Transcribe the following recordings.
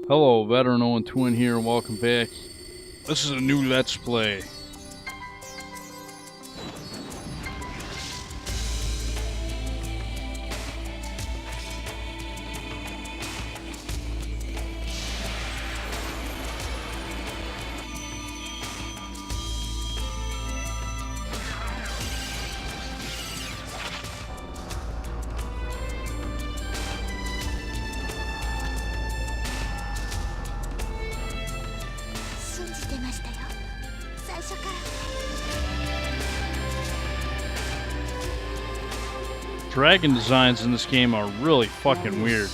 Hello, Veteran 0 Twin here, and welcome back. This is a new Let's Play. Dragon designs in this game are really fucking weird.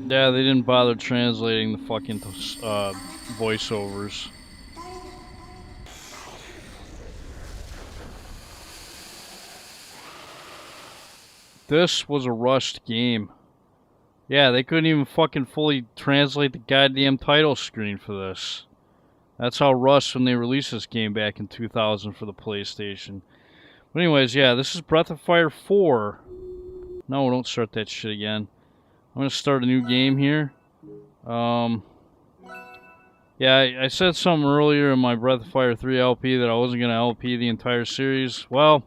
Yeah, they didn't bother translating the fucking voiceovers. This was a rushed game. Yeah, they couldn't even fucking fully translate the goddamn title screen for this. That's how rushed when they released this game back in 2000 for the PlayStation. But anyways, yeah, this is Breath of Fire 4. No, don't start that shit again. I'm gonna start a new game here. Yeah, I said something earlier in my Breath of Fire 3 LP that I wasn't gonna LP the entire series. Well,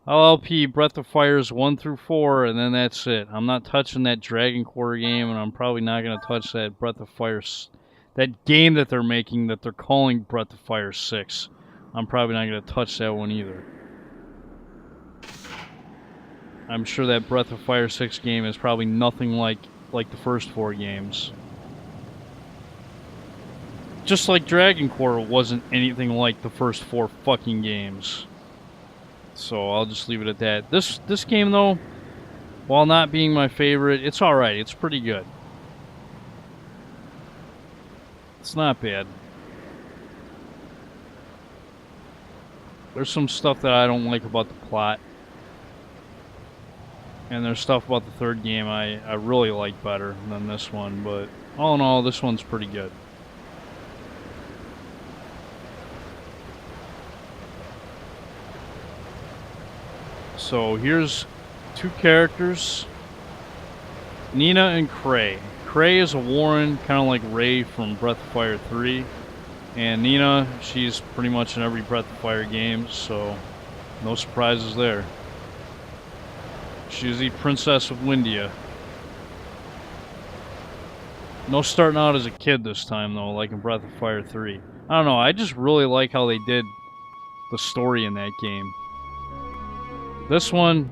I'll LP Breath of Fires 1 through 4, and then that's it. I'm not touching that Dragon Quarter game, and I'm probably not gonna touch that Breath of Fire, that game that they're making that they're calling Breath of Fire 6. I'm probably not gonna touch that one either. I'm sure that Breath of Fire 6 game is probably nothing like the first 4 games. Just like Dragon Quarter wasn't anything like the first 4 fucking games. So I'll just leave it at that. This game though, while not being my favorite, it's alright. It's pretty good. It's not bad. There's some stuff that I don't like about the plot. And there's stuff about the third game I really like better than this one, but all in all, this one's pretty good. So here's 2 characters, Nina and Cray. Cray is a Woren, kind of like Ray from Breath of Fire 3. And Nina, she's pretty much in every Breath of Fire game, so no surprises there. She's the Princess of Windia. No starting out as a kid this time, though, like in Breath of Fire 3. I don't know, I just really like how they did the story in that game. This one,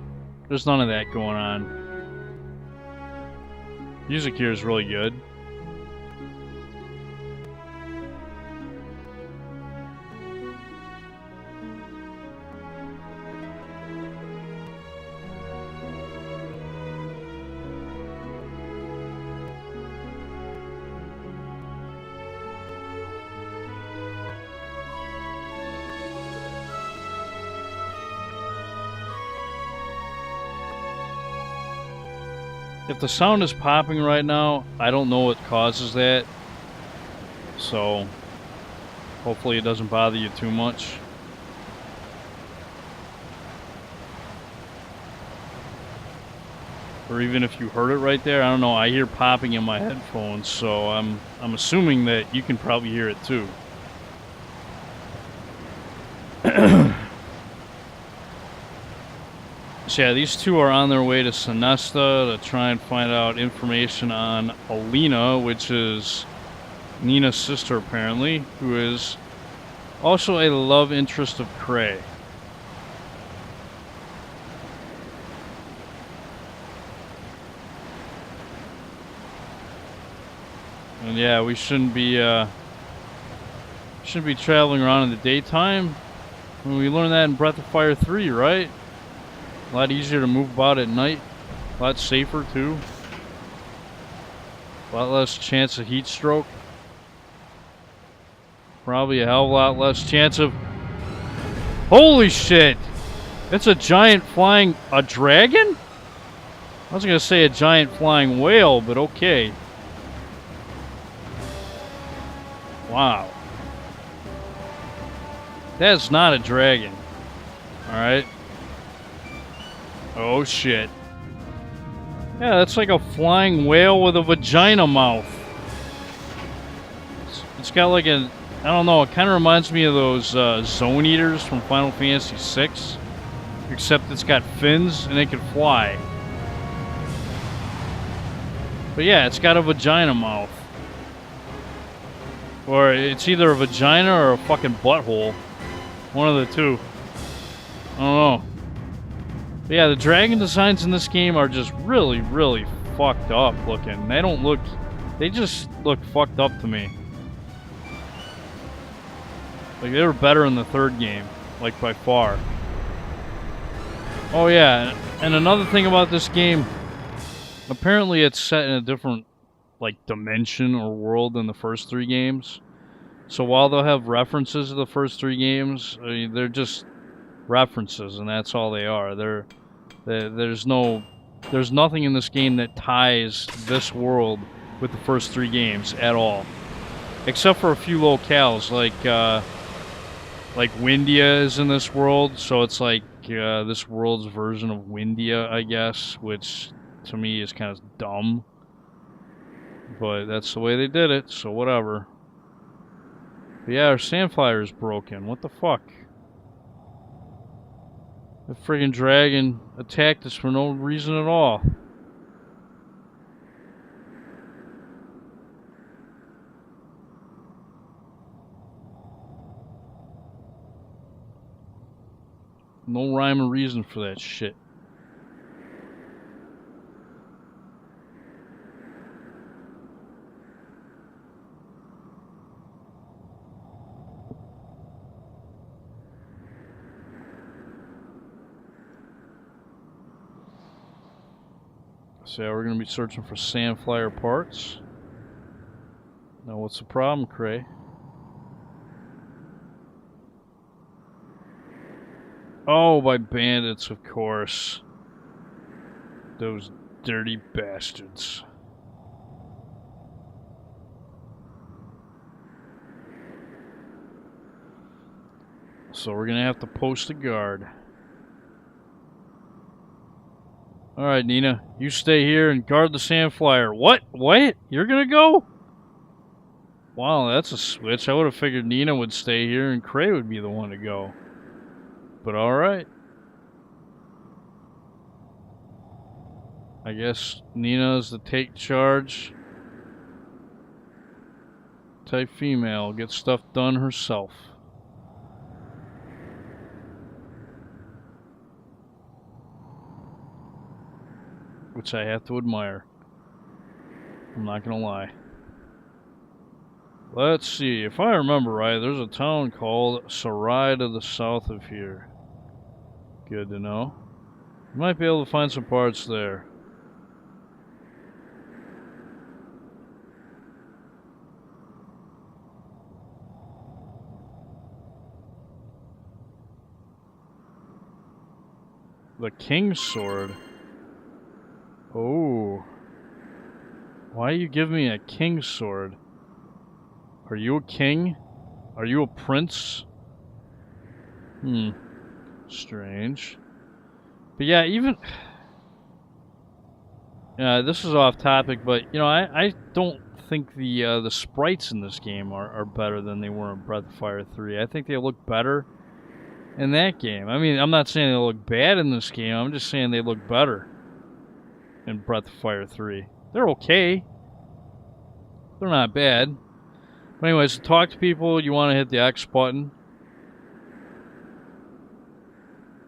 there's none of that going on. Music here is really good. If the sound is popping right now, I don't know what causes that. So, hopefully it doesn't bother you too much. Or even if you heard it right there, I don't know, I hear popping in my headphones, so I'm assuming that you can probably hear it too. So yeah, these 2 are on their way to Sinesta to try and find out information on Alina, which is Nina's sister apparently, who is also a love interest of Cray. And yeah, we shouldn't be traveling around in the daytime. We learned that in Breath of Fire 3, right? A lot easier to move about at night. A lot safer, too. A lot less chance of heat stroke. Probably a hell of a lot less chance of... Holy shit! It's a giant flying... A dragon? I was gonna say a giant flying whale, but okay. Wow. That's not a dragon. Alright. Oh shit. Yeah, that's like a flying whale with a vagina mouth. It's got like a... I don't know, it kind of reminds me of those Zone Eaters from Final Fantasy VI. Except it's got fins and it can fly. But yeah, it's got a vagina mouth. Or it's either a vagina or a fucking butthole. One of the two. I don't know. But yeah, the dragon designs in this game are just really, really fucked up looking. They don't look... They just look fucked up to me. Like, they were better in the third game. Like, by far. Oh yeah, and another thing about this game... Apparently it's set in a different, like, dimension or world than the first three games. So while they'll have references to the first three games, I mean, they're just references, and that's all they are. There's nothing in this game that ties this world with the first three games at all. Except for a few locales, like Windia is in this world, so it's like this world's version of Windia, I guess, which... to me is kind of dumb, but that's the way they did it, so whatever. But yeah, our Sandflyer is broken. What the fuck? The friggin' dragon attacked us for no reason at all. No rhyme or reason for that shit. So yeah, we're going to be searching for Sandflyer parts. Now what's the problem, Cray? Oh, by bandits, of course. Those dirty bastards. So we're going to have to post a guard. Alright, Nina. You stay here and guard the Sandflyer. What? What? You're gonna go? Wow, that's a switch. I would have figured Nina would stay here and Cray would be the one to go. But alright. I guess Nina's the take charge type female. Get stuff done herself. Which I have to admire. I'm not gonna lie. Let's see. If I remember right, there's a town called Sarai to the south of here. Good to know. You might be able to find some parts there. The King's Sword. Oh. Why you give me a King's Sword? Are you a king? Are you a prince? Strange. But yeah, even... Yeah, this is off topic, but, you know, I don't think the sprites in this game are better than they were in Breath of Fire 3. I think they look better in that game. I mean, I'm not saying they look bad in this game. I'm just saying they look better in Breath of Fire 3. They're okay. They're not bad. But anyways, to talk to people, you want to hit the X button.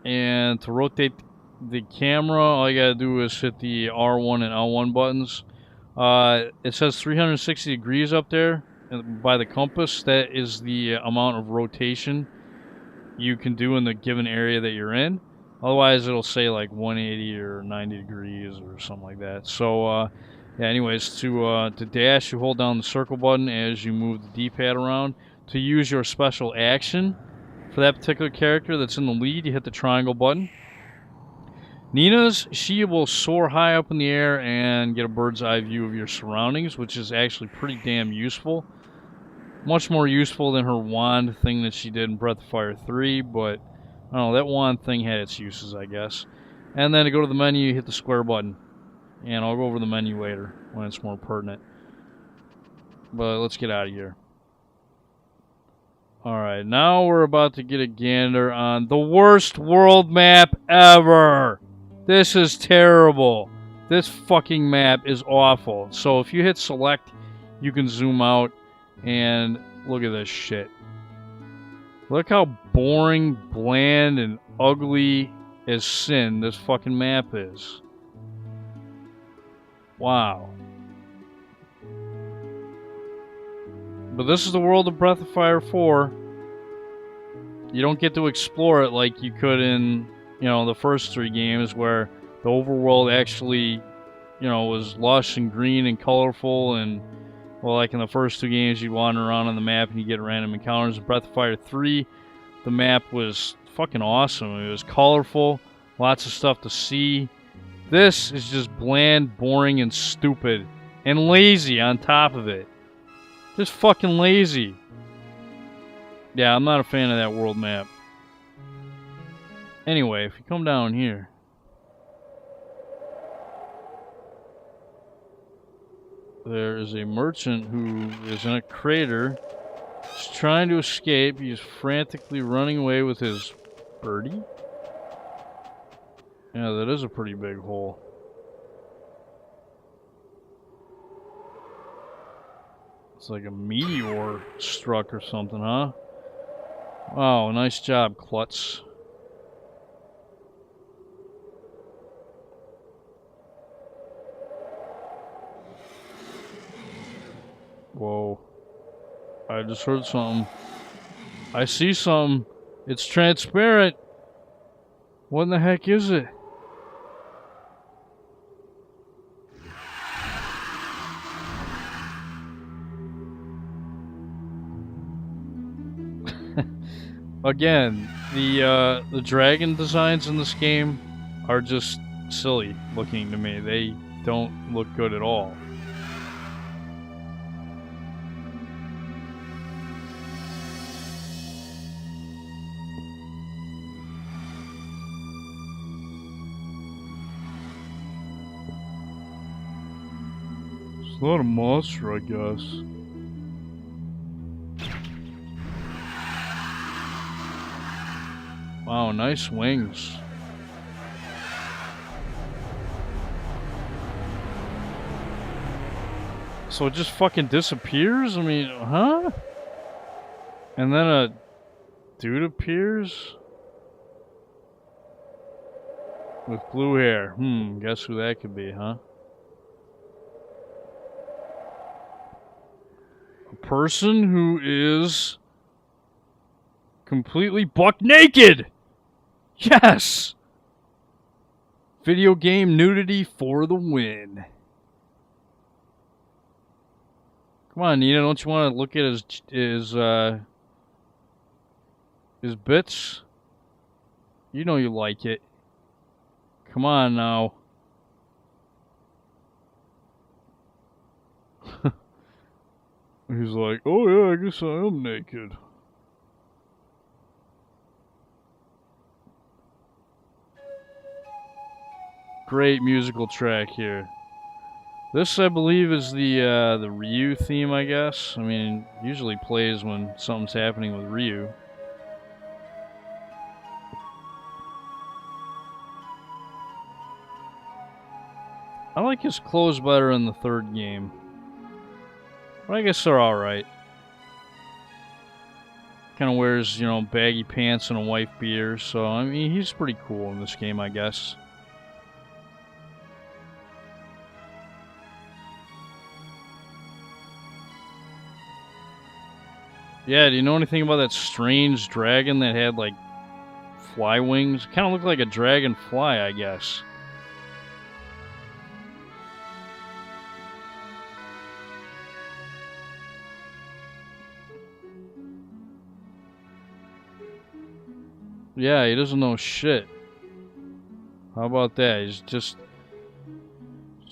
And to rotate the camera, all you gotta do is hit the R1 and L1 buttons. It says 360 degrees up there by the compass. That is the amount of rotation you can do in the given area that you're in. Otherwise, it'll say like 180 or 90 degrees or something like that. So, yeah. Anyways, to dash, you hold down the circle button as you move the D-pad around. To use your special action for that particular character that's in the lead, you hit the triangle button. Nina's, she will soar high up in the air and get a bird's eye view of your surroundings, which is actually pretty damn useful. Much more useful than her wand thing that she did in Breath of Fire 3, but I don't know, that wand thing had its uses, I guess. And then to go to the menu, you hit the square button. And I'll go over the menu later when it's more pertinent. But let's get out of here. Alright, now we're about to get a gander on the worst world map ever! This is terrible. This fucking map is awful. So if you hit select, you can zoom out and look at this shit. Look how boring, bland, and ugly as sin this fucking map is. Wow. But this is the world of Breath of Fire 4. You don't get to explore it like you could in, the first 3 games where the overworld actually, was lush and green and colorful and, well, like in the first 2 games you wander around on the map and you get random encounters. In Breath of Fire 3, the map was fucking awesome. It was colorful, lots of stuff to see. This is just bland, boring, and stupid. And lazy on top of it. Just fucking lazy. Yeah, I'm not a fan of that world map. Anyway, if you come down here, there is a merchant who is in a crater. He's trying to escape. He's frantically running away with his birdie. Yeah, that is a pretty big hole. It's like a meteor struck or something, huh? Wow, nice job, Klutz. Whoa. I just heard something. I see something. It's transparent. What in the heck is it? Again, the dragon designs in this game are just silly looking to me. They don't look good at all. It's not a monster, I guess. Wow, nice wings. So it just fucking disappears? I mean, huh? And then a dude appears? With blue hair. Guess who that could be, huh? A person who is completely buck naked! Yes! Video game nudity for the win. Come on, Nina, don't you want to look at his bits? You know you like it. Come on now. He's like, oh yeah, I guess I am naked. Great musical track here. This, I believe, is the Ryu theme, I guess. I mean, usually plays when something's happening with Ryu. I like his clothes better in the 3rd game. But I guess they're alright. Kind of wears, baggy pants and a white beard. So, I mean, he's pretty cool in this game, I guess. Yeah, do you know anything about that strange dragon that had, like, fly wings. Kind of look like a dragonfly, I guess. Yeah, he doesn't know shit. How about that? He's just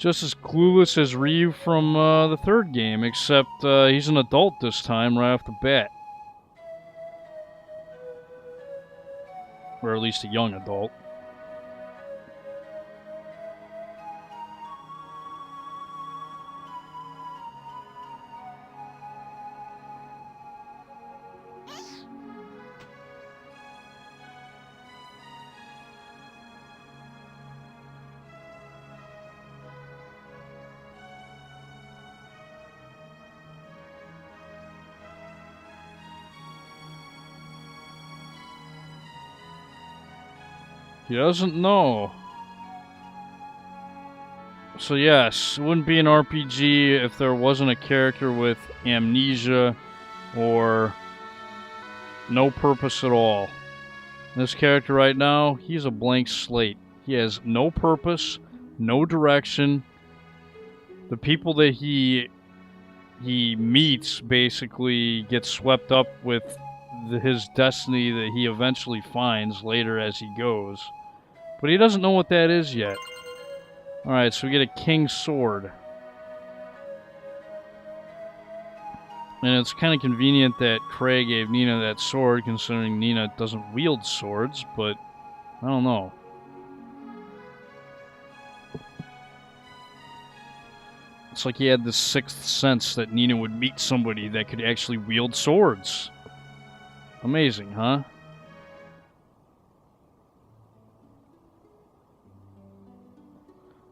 as clueless as Ryu from the third game, except he's an adult this time right off the bat. Or at least a young adult. He doesn't know. So yes, it wouldn't be an RPG if there wasn't a character with amnesia or no purpose at all. This character right now, he's a blank slate. He has no purpose, no direction. The people that he meets basically get swept up with his destiny that he eventually finds later as he goes. But he doesn't know what that is yet. Alright, so we get a king's sword. And it's kind of convenient that Cray gave Nina that sword, considering Nina doesn't wield swords, but I don't know. It's like he had this sixth sense that Nina would meet somebody that could actually wield swords. Amazing, huh?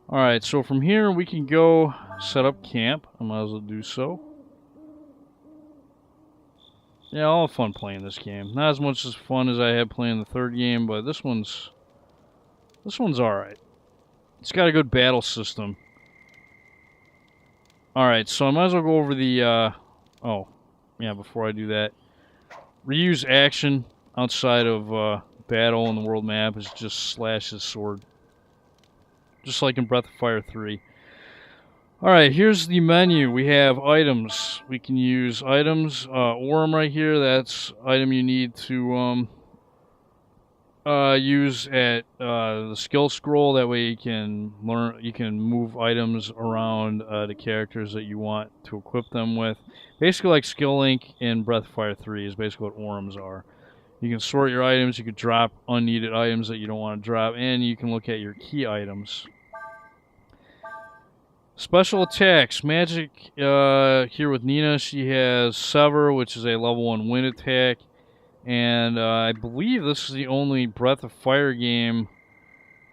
Alright, so from here we can go set up camp. I might as well do so. Yeah, I'll have fun playing this game. Not as much as fun as I had playing the third game, but this one's alright. It's got a good battle system. Alright, so I might as well go over the, oh, yeah, before I do that. Ryu's action outside of battle on the world map is just slash his sword. Just like in Breath of Fire 3. Alright, here's the menu. We have items. We can use items. Woren right here, that's item you need to use at the skill scroll. That way you can move items around the characters that you want to equip them with. Basically like Skill Link in Breath of Fire 3 is basically what Worms are. You can sort your items, you can drop unneeded items that you don't want to drop, and you can look at your key items. Special attacks. Magic here with Nina, she has Sever, which is a level 1 wind attack. And I believe this is the only Breath of Fire game,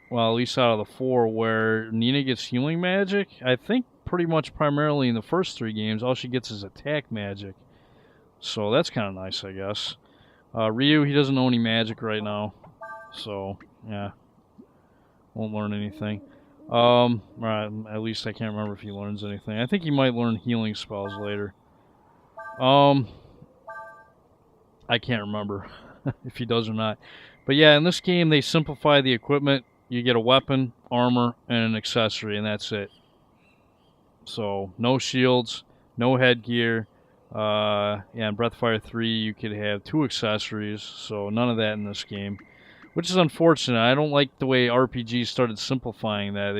well, at least out of the 4, where Nina gets healing magic. I think pretty much primarily in the first 3 games, all she gets is attack magic. So that's kind of nice, I guess. Ryu, he doesn't know any magic right now. So, yeah. Won't learn anything. Right, at least I can't remember if he learns anything. I think he might learn healing spells later. I can't remember if he does or not. But yeah, in this game, they simplify the equipment. You get a weapon, armor, and an accessory, and that's it. So, no shields, no headgear. Yeah, in Breath of Fire 3, you could have 2 accessories, so none of that in this game. Which is unfortunate. I don't like the way RPGs started simplifying that.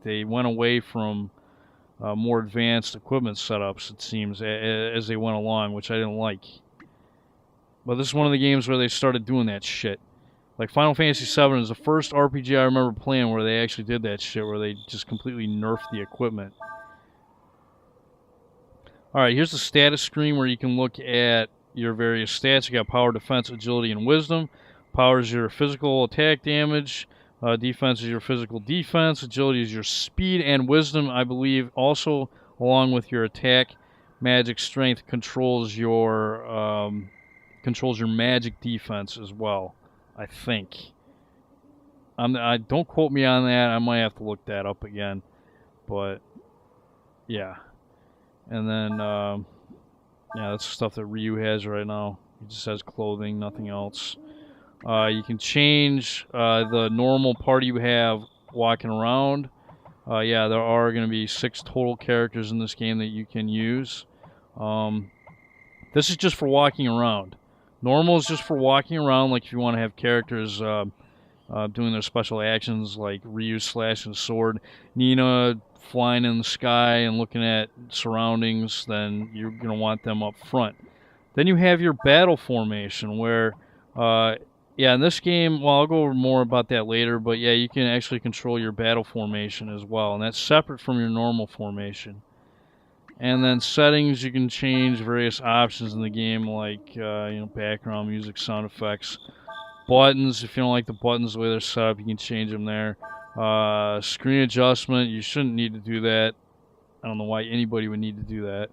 They went away from more advanced equipment setups, it seems, as they went along, which I didn't like. But this is one of the games where they started doing that shit. Like Final Fantasy VII is the first RPG I remember playing where they actually did that shit, where they just completely nerfed the equipment. Alright, here's the status screen where you can look at your various stats. You got power, defense, agility, and wisdom. Power is your physical attack damage. Defense is your physical defense. Agility is your speed, and wisdom, I believe, also along with your attack. Magic strength controls your magic defense as well, I think. Don't quote me on that. I might have to look that up again. But yeah, and then yeah, that's the stuff that Ryu has right now. He just has clothing, nothing else. You can change the normal party you have walking around. Yeah, there are going to be 6 total characters in this game that you can use. This is just for walking around. Normal is just for walking around, like if you want to have characters doing their special actions like Ryu slashing sword, Nina flying in the sky and looking at surroundings, then you're going to want them up front. Then you have your battle formation where, yeah, in this game, well, I'll go over more about that later, but yeah, you can actually control your battle formation as well, and that's separate from your normal formation. And then settings, you can change various options in the game, like background music, sound effects. Buttons, if you don't like the buttons the way they're set up, you can change them there. Screen adjustment, you shouldn't need to do that. I don't know why anybody would need to do that.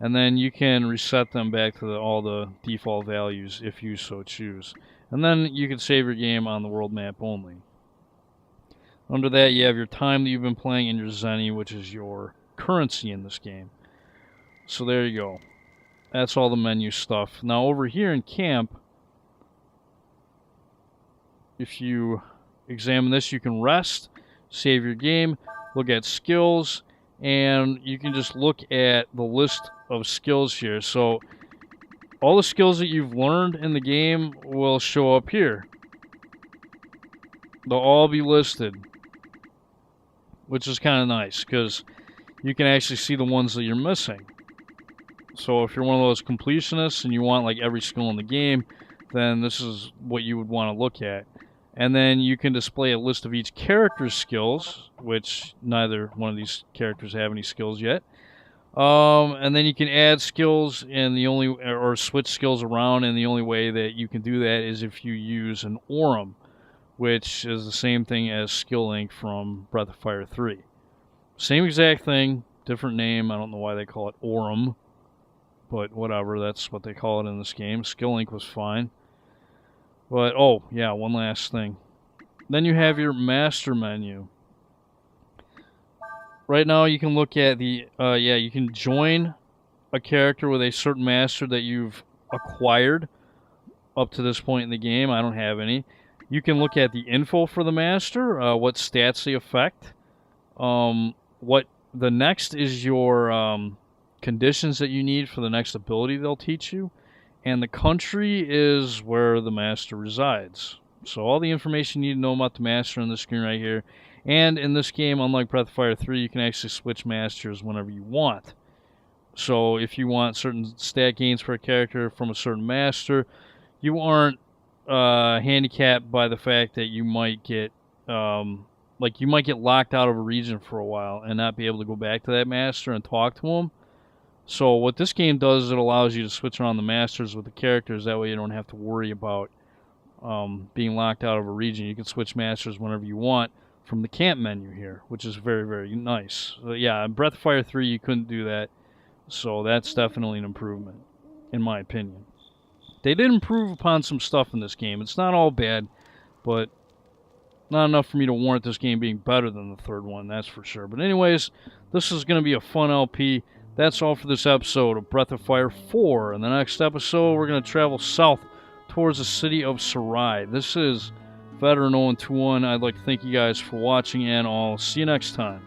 And then you can reset them back to all the default values if you so choose. And then you can save your game on the world map only. Under that, you have your time that you've been playing and your zenny, which is your currency in this game. So there you go. That's all the menu stuff. Now over here in camp, if you examine this, you can rest, save your game, look at skills, and you can just look at the list of skills here. So all the skills that you've learned in the game will show up here. They'll all be listed, which is kind of nice because you can actually see the ones that you're missing. So if you're one of those completionists and you want like every skill in the game, then this is what you would want to look at. And then you can display a list of each character's skills, which neither one of these characters have any skills yet. And then you can add skills, and or switch skills around, and the only way that you can do that is if you use an Orem, which is the same thing as Skill Link from Breath of Fire 3. Same exact thing, different name. I don't know why they call it Orem, but whatever, that's what they call it in this game. Skill Link was fine. But, oh, yeah, one last thing. Then you have your master menu. Right now you can look at the, you can join a character with a certain master that you've acquired up to this point in the game. I don't have any. You can look at the info for the master, what stats they affect. What the next is your conditions that you need for the next ability they'll teach you. And the country is where the master resides. So all the information you need to know about the master on the screen right here. And in this game, unlike Breath of Fire 3, you can actually switch masters whenever you want. So if you want certain stat gains for a character from a certain master, you aren't handicapped by the fact that you might get locked out of a region for a while and not be able to go back to that master and talk to him. So what this game does is it allows you to switch around the masters with the characters. That way you don't have to worry about being locked out of a region. You can switch masters whenever you want from the camp menu here, which is very, very nice. So yeah, in Breath of Fire 3 you couldn't do that. So that's definitely an improvement, in my opinion. They did improve upon some stuff in this game. It's not all bad, but not enough for me to warrant this game being better than the third one, that's for sure. But anyways, this is going to be a fun LP. That's all for this episode of Breath of Fire 4. In the next episode, we're going to travel south towards the city of Sarai. This is Veteran 021. I'd like to thank you guys for watching, and I'll see you next time.